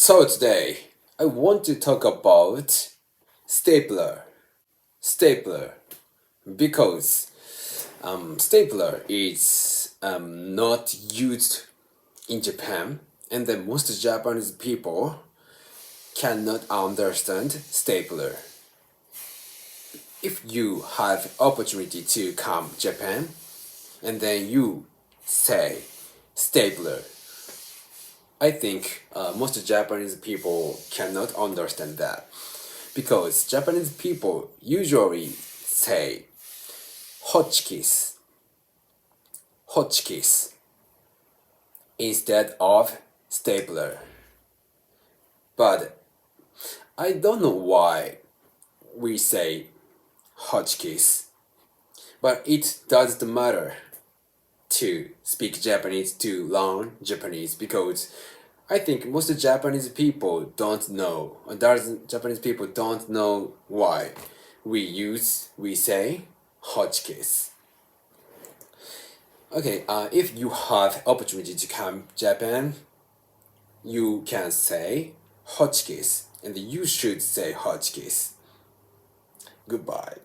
So today I want to talk about stapler. Stapler because stapler is not used in Japan, and then most Japanese people cannot understand stapler. If you have opportunity to come Japan and then you say stapler, I think most Japanese people cannot understand that because Japanese people usually say Hotchkiss, Hotchkiss instead of stapler. But I don't know why we say Hotchkiss, but it doesn't matter to speak Japanese, to learn Japanese, because I think most Japanese people don't know why we say Hotchkiss. Okay, if you have opportunity to come Japan, you can say Hotchkiss, and you should say Hotchkiss. Goodbye.